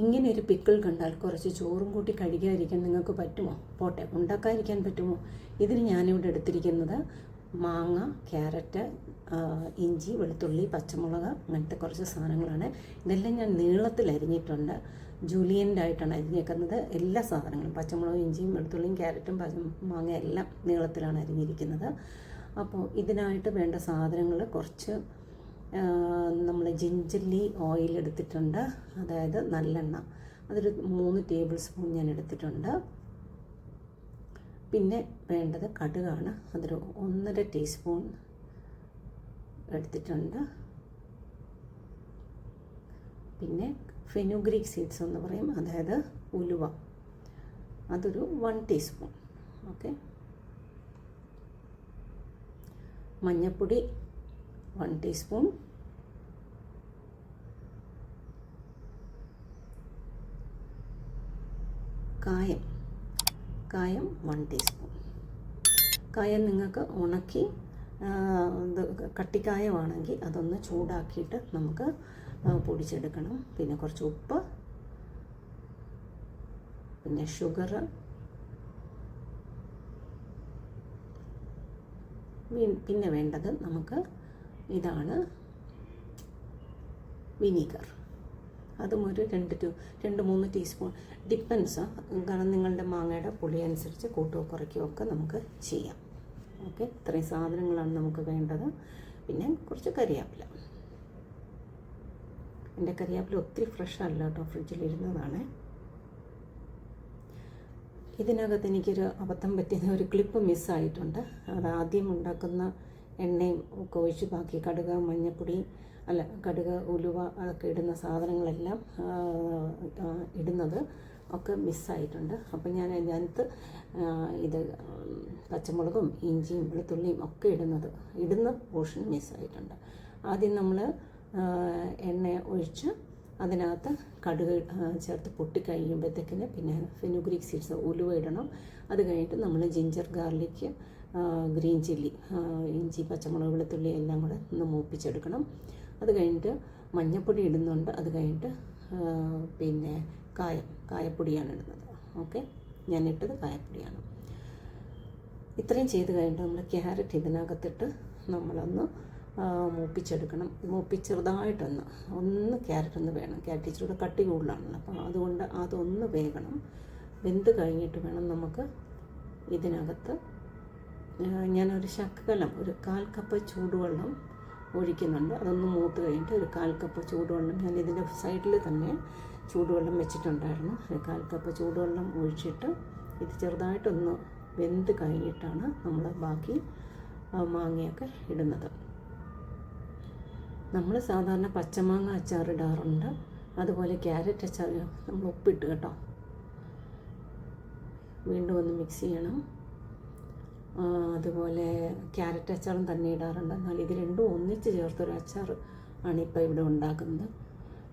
ഇങ്ങനെ ഒരു പിക്കിൾ കണ്ടാൽ കുറച്ച് ചോറും കൂട്ടി കഴിക്കാതിരിക്കാൻ നിങ്ങൾക്ക് പറ്റുമോ? പോട്ടെ, ഉണ്ടാക്കാതിരിക്കാൻ പറ്റുമോ? ഇതിന് ഞാനിവിടെ എടുത്തിരിക്കുന്നത് മാങ്ങ, ക്യാരറ്റ്, ഇഞ്ചി, വെളുത്തുള്ളി, പച്ചമുളക്, അങ്ങനത്തെ കുറച്ച് സാധനങ്ങളാണ്. ഇതെല്ലാം ഞാൻ നീളത്തിൽ അരിഞ്ഞിട്ടുണ്ട്. ജൂലിയൻ്റ് ആയിട്ടാണ് അരിഞ്ഞേക്കുന്നത്. എല്ലാ സാധനങ്ങളും, പച്ചമുളകും, ഇഞ്ചിയും, വെളുത്തുള്ളിയും, ക്യാരറ്റും, മാങ്ങ എല്ലാം നീളത്തിലാണ് അരിഞ്ഞിരിക്കുന്നത്. അപ്പോൾ ഇതിനായിട്ട് വേണ്ട സാധനങ്ങൾ കുറച്ച് നമ്മൾ ജിഞ്ചർലി ഓയിൽ എടുത്തിട്ടുണ്ട്, അതായത് നല്ലെണ്ണ. അതൊരു 3 ടേബിൾ സ്പൂൺ ഞാൻ എടുത്തിട്ടുണ്ട്. പിന്നെ വേണ്ടത് കടുകാണ്, അതൊരു 1.5 ടീസ്പൂൺ എടുത്തിട്ടുണ്ട്. പിന്നെ ഫെനുഗ്രീക്ക് സീഡ്സ് എന്ന് പറയും, അതായത് ഉലുവ, അതൊരു 1 ടീസ്പൂൺ. ഓക്കെ. മഞ്ഞൾപ്പൊടി 1 ടീസ്പൂൺ. കായം 1 ടീസ്പൂൺ. കായം നിങ്ങൾക്ക് ഉണക്കി കട്ടിക്കായമാണെങ്കിൽ അതൊന്ന് ചൂടാക്കിയിട്ട് നമുക്ക് പൊടിച്ചെടുക്കണം. പിന്നെ കുറച്ച് ഉപ്പ്, പിന്നെ ഷുഗർ, പിന്നെ വേണ്ടത് നമുക്ക് ഇതാണ് വിനീഗർ. അതും ഒരു 2-3 ടീസ്പൂൺ, ഡിപ്പെൻസ്. കാരണം നിങ്ങളുടെ മാങ്ങയുടെ പുളി അനുസരിച്ച് കൂട്ടുകയോ കുറയ്ക്കുകയോ ഒക്കെ നമുക്ക് ചെയ്യാം. ഓക്കെ, ഇത്രയും സാധനങ്ങളാണ് നമുക്ക് വേണ്ടത്. പിന്നെ കുറച്ച് കരിയാപ്പില. എൻ്റെ കരിയാപ്പില ഒത്തിരി ഫ്രഷ് അല്ല കേട്ടോ, ഫ്രിഡ്ജിലിരുന്നതാണ്. ഇതിനകത്ത് എനിക്കൊരു അബദ്ധം പറ്റിയ ഒരു ക്ലിപ്പ് മിസ്സായിട്ടുണ്ട്. അത് ആദ്യം ഉണ്ടാക്കുന്ന എണ്ണയും ഒക്കെ ഒഴിച്ച് ബാക്കി കടുക്, ഉലുവ അതൊക്കെ ഇടുന്ന സാധനങ്ങളെല്ലാം ഇടുന്നത് ഒക്കെ മിസ്സായിട്ടുണ്ട്. അപ്പം ഞാൻ അതിനകത്ത് ഇത് പച്ചമുളകും ഇഞ്ചിയും വെളുത്തുള്ളിയും ഒക്കെ ഇടുന്ന പോർഷൻ മിസ്സായിട്ടുണ്ട്. ആദ്യം നമ്മൾ എണ്ണ ഒഴിച്ച് അതിനകത്ത് കടുക് ചേർത്ത് പൊട്ടിക്കഴിയുമ്പോഴത്തേക്കിന് പിന്നെ ഫെനുഗ്രീക്ക് സീഡ്സ്, ഉലുവ ഇടണം. അത് കഴിഞ്ഞിട്ട് നമ്മൾ ജിഞ്ചർ, ഗാർലിക്ക്, ഗ്രീൻ ചില്ലി, ഇഞ്ചി, പച്ചമുളക്, വെളുത്തുള്ളി എല്ലാം കൂടെ ഒന്ന് മൂപ്പിച്ചെടുക്കണം. അത് കഴിഞ്ഞിട്ട് മഞ്ഞൾപ്പൊടി ഇടുന്നുണ്ട്. അത് കഴിഞ്ഞിട്ട് പിന്നെ കായപ്പൊടിയാണ് ഇടുന്നത്. ഓക്കെ, ഞാനിട്ടത് കായപ്പൊടിയാണ്. ഇത്രയും ചെയ്ത് കഴിഞ്ഞിട്ട് നമ്മൾ ക്യാരറ്റ് ഇതിനകത്തിട്ട് നമ്മളൊന്ന് മൂപ്പിച്ചെടുക്കണം. ചെറുതായിട്ടൊന്ന് ക്യാരറ്റ് ഒന്ന് വേണം. ക്യാരറ്റ് ഇച്ചിരി കട്ടി കൂടുതലാണല്ലോ, അപ്പോൾ അതുകൊണ്ട് അതൊന്ന് വേകണം. വെന്ത് കഴിഞ്ഞിട്ട് വേണം നമുക്ക് ഇതിനകത്ത് ഞാനൊരു ശകലം, ഒരു 1/4 കപ്പ് ചൂടുവെള്ളം ഒഴിക്കുന്നുണ്ട്. അതൊന്ന് മൂത്ത് കഴിഞ്ഞിട്ട് ഒരു 1/4 കപ്പ് ചൂടുവെള്ളം, ഞാൻ ഇതിൻ്റെ സൈഡിൽ തന്നെ ചൂടുവെള്ളം വെച്ചിട്ടുണ്ടായിരുന്നു. ഒരു 1/4 കപ്പ് ചൂടുവെള്ളം ഒഴിച്ചിട്ട് ഇത് ചെറുതായിട്ടൊന്ന് വെന്ത് കഴിഞ്ഞിട്ടാണ് നമ്മൾ ബാക്കി മാങ്ങയൊക്കെ ഇടുന്നത്. നമ്മൾ സാധാരണ പച്ചമാങ്ങ അച്ചാറിടാറുണ്ട്, അതുപോലെ ക്യാരറ്റ് അച്ചാർ നമ്മൾ ഉപ്പിട്ട് കേട്ടോ. വീണ്ടും ഒന്ന് മിക്സ് ചെയ്യണം. അതുപോലെ ക്യാരറ്റ് അച്ചാറും തന്നെ ഇടാറുണ്ട്. എന്നാൽ ഇത് രണ്ടും ഒന്നിച്ച് ചേർത്തൊരു അച്ചാർ ആണ് ഇപ്പോൾ ഇവിടെ ഉണ്ടാക്കുന്നത്.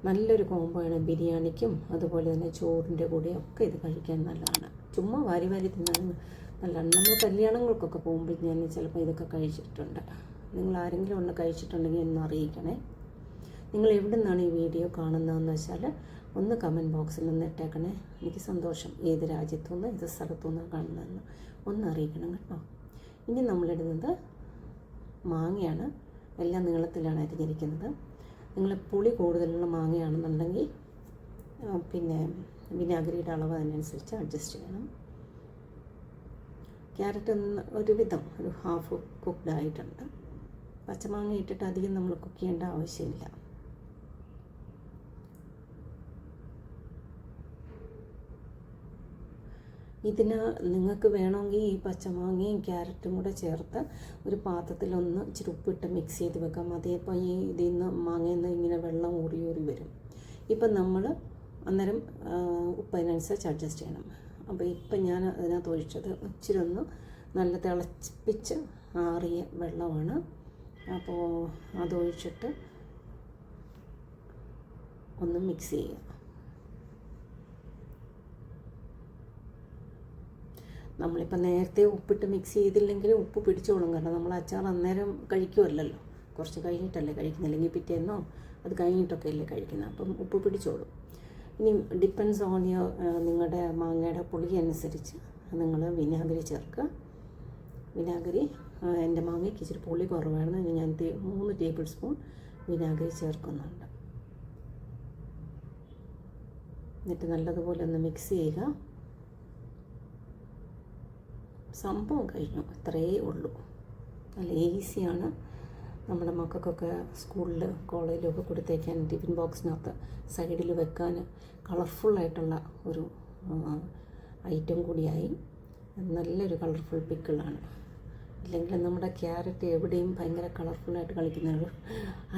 നല്ലൊരു കോംബോയാണ്. ബിരിയാണിക്കും അതുപോലെ തന്നെ ചോറിൻ്റെ കൂടെയൊക്കെ ഇത് കഴിക്കാൻ നല്ലതാണ്. ചുമ്മാ വാരി തിന്നാൻ നല്ലതാണ്. നമ്മൾ കല്യാണങ്ങൾക്കൊക്കെ പോകുമ്പോൾ ഞാൻ ചിലപ്പോൾ ഇതൊക്കെ കഴിച്ചിട്ടുണ്ട്. നിങ്ങൾ ആരെങ്കിലും ഒന്ന് കഴിച്ചിട്ടുണ്ടെങ്കിൽ ഒന്ന് അറിയിക്കണേ. നിങ്ങൾ എവിടെ നിന്നാണ് ഈ വീഡിയോ കാണുന്നതെന്ന് വെച്ചാൽ ഒന്ന് കമൻറ്റ് ബോക്സിൽ ഒന്ന് ഇട്ടേക്കണേ. എനിക്ക് സന്തോഷം, ഏത് രാജ്യത്തുനിന്ന് ഏത് സ്ഥലത്തുനിന്ന് കാണുന്നതെന്ന് ഒന്ന് അറിയിക്കണം കേട്ടോ. ഇനി നമ്മളിടുന്നത് മാങ്ങയാണ്. എല്ലാം നീളത്തിലാണ് അരിഞ്ഞിരിക്കുന്നത്. നിങ്ങൾ പുളി കൂടുതലുള്ള മാങ്ങയാണെന്നുണ്ടെങ്കിൽ പിന്നെ വിനാഗിരിയുടെ അളവ് അതിനനുസരിച്ച് അഡ്ജസ്റ്റ് ചെയ്യണം. ക്യാരറ്റ് ഒരുവിധം ഒരു ഹാഫ് കുക്ക്ഡ് ആയിട്ടുണ്ട്. പച്ചമാങ്ങ ഇട്ടിട്ട് അധികം നമ്മൾ കുക്ക് ചെയ്യേണ്ട ആവശ്യമില്ല. ഇതിന് നിങ്ങൾക്ക് വേണമെങ്കിൽ ഈ പച്ചമാങ്ങയും ക്യാരറ്റും കൂടെ ചേർത്ത് ഒരു പാത്രത്തിലൊന്ന് ഇച്ചിരി ഉപ്പിട്ട് മിക്സ് ചെയ്ത് വെക്കാം. അതേപ്പോൾ ഇതിൽ നിന്ന് മാങ്ങയിൽ നിന്ന് ഇങ്ങനെ വെള്ളം ഊറി വരും. ഇപ്പം നമ്മൾ അന്നേരം ഉപ്പ് അതിനനുസരിച്ച് അഡ്ജസ്റ്റ് ചെയ്യണം. അപ്പോൾ ഇപ്പം ഞാൻ അതിനകത്ത് ഒഴിച്ചത് ഇച്ചിരി ഒന്ന് നല്ല തിളപ്പിച്ച് ആറിയ വെള്ളമാണ്. അപ്പോൾ അതൊഴിച്ചിട്ട് ഒന്ന് മിക്സ് ചെയ്യുക. നമ്മളിപ്പോൾ നേരത്തെ ഉപ്പിട്ട് മിക്സ് ചെയ്തില്ലെങ്കിൽ ഉപ്പ് പിടിച്ചോളും. കാരണം നമ്മൾ അച്ചാർ അന്നേരം കഴിക്കുമല്ലോ, കുറച്ച് കഴിഞ്ഞിട്ടല്ലേ കഴിക്കുന്നില്ലെങ്കിൽ പിറ്റേന്നോ അത് കഴിഞ്ഞിട്ടൊക്കെ അല്ലേ കഴിക്കുന്നത്. അപ്പം ഉപ്പ് പിടിച്ചോളും. ഇനി ഡിപ്പെൻസ് ഓൺ യുവർ നിങ്ങളുടെ മാങ്ങയുടെ പുളി അനുസരിച്ച് നിങ്ങൾ വിനാഗിരി ചേർക്കുക. വിനാഗിരി എൻ്റെ മാങ്ങയ്ക്ക് ഇച്ചിരി പുളി കുറവായിരുന്നു, ഞാൻ 3 ടേബിൾ സ്പൂൺ വിനാഗിരി ചേർക്കുന്നുണ്ട്. എന്നിട്ട് നല്ലതുപോലെ ഒന്ന് മിക്സ് ചെയ്യുക. സംഭവം കഴിഞ്ഞു, ഇത്രയേ ഉള്ളൂ. നല്ല ഈസിയാണ്. നമ്മുടെ മക്കൾക്കൊക്കെ സ്കൂളിൽ കോളേജിലൊക്കെ കൊടുത്തേക്കാൻ ടിഫിൻ ബോക്സിനകത്ത് സൈഡിൽ വെക്കാൻ കളർഫുള്ളായിട്ടുള്ള ഒരു ഐറ്റം കൂടിയായി. നല്ലൊരു കളർഫുൾ പിക്കിളാണ്. ഇല്ലെങ്കിൽ നമ്മുടെ ക്യാരറ്റ് എവിടെയും ഭയങ്കര കളർഫുള്ളായിട്ട് കളിക്കുന്ന ഒരു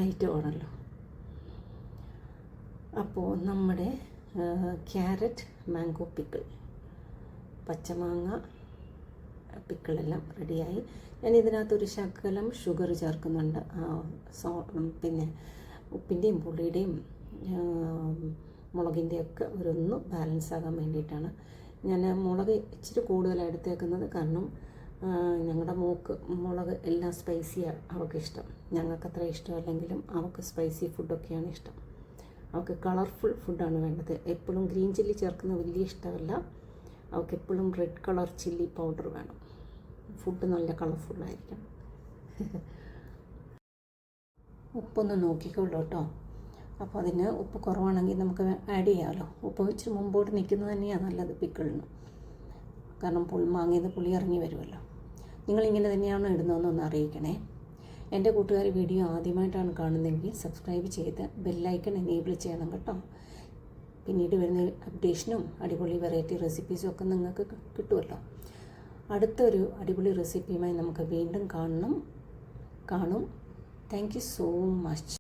ഐറ്റമാണല്ലോ. അപ്പോൾ നമ്മുടെ ക്യാരറ്റ് മാംഗോ പിക്കിൾ, പച്ചമാങ്ങ പിക്കിളെല്ലാം റെഡിയായി. ഞാൻ ഇതിനകത്തൊരു ശകലം ഷുഗർ ചേർക്കുന്നുണ്ട്. പിന്നെ ഉപ്പിൻ്റെയും പുളിയുടെയും മുളകിൻ്റെയൊക്കെ ഒന്ന് ബാലൻസ് ആകാൻ വേണ്ടിയിട്ടാണ്. ഞാൻ മുളക് ഇച്ചിരി കൂടുതലാണ് എടുത്തേക്കുന്നത്. കാരണം ഞങ്ങളുടെ മോൾക്ക് മുളക് എല്ലാം സ്പൈസിയാണ് അവൾക്കിഷ്ടം. ഞങ്ങൾക്കത്ര ഇഷ്ടമല്ലെങ്കിലും അവൾക്ക് സ്പൈസി ഫുഡൊക്കെയാണ് ഇഷ്ടം. അവൾക്ക് കളർഫുൾ ഫുഡാണ് വേണ്ടത്. എപ്പോഴും ഗ്രീൻ ചില്ലി ചേർക്കുന്നത് വലിയ ഇഷ്ടമല്ല. അവൾക്ക് എപ്പോഴും റെഡ് കളർ ചില്ലി പൗഡർ വേണം. ഫുഡ് നല്ല കളർഫുള്ളായിരിക്കണം. ഉപ്പൊന്ന് നോക്കിക്കോളൂ കേട്ടോ. അപ്പോൾ അതിന് ഉപ്പ് കുറവാണെങ്കിൽ നമുക്ക് ആഡ് ചെയ്യാമല്ലോ. ഉപ്പ് ഇച്ചിരി മുമ്പോട്ട് നിൽക്കുന്നത് തന്നെയാണ് നല്ലത് പിക്കിളിന്. കാരണം മാങ്ങയിൽ നിന്ന് പുളി ഇറങ്ങി വരുമല്ലോ. നിങ്ങളിങ്ങനെ തന്നെയാണോ ഇടുന്നതെന്നൊന്ന് അറിയിക്കണേ. എൻ്റെ കൂട്ടുകാർ വീഡിയോ ആദ്യമായിട്ടാണ് കാണുന്നതെങ്കിൽ സബ്സ്ക്രൈബ് ചെയ്ത് ബെല്ലൈക്കൺ എനേബിൾ ചെയ്യണം കേട്ടോ. പിന്നീട് വരുന്ന അപ്ഡേഷനും അടിപൊളി വെറൈറ്റി റെസിപ്പീസും ഒക്കെ നിങ്ങൾക്ക് കിട്ടുമല്ലോ. അടുത്തൊരു അടിപൊളി റെസിപ്പിയുമായി നമുക്ക് വീണ്ടും കാണും. Thank you so much.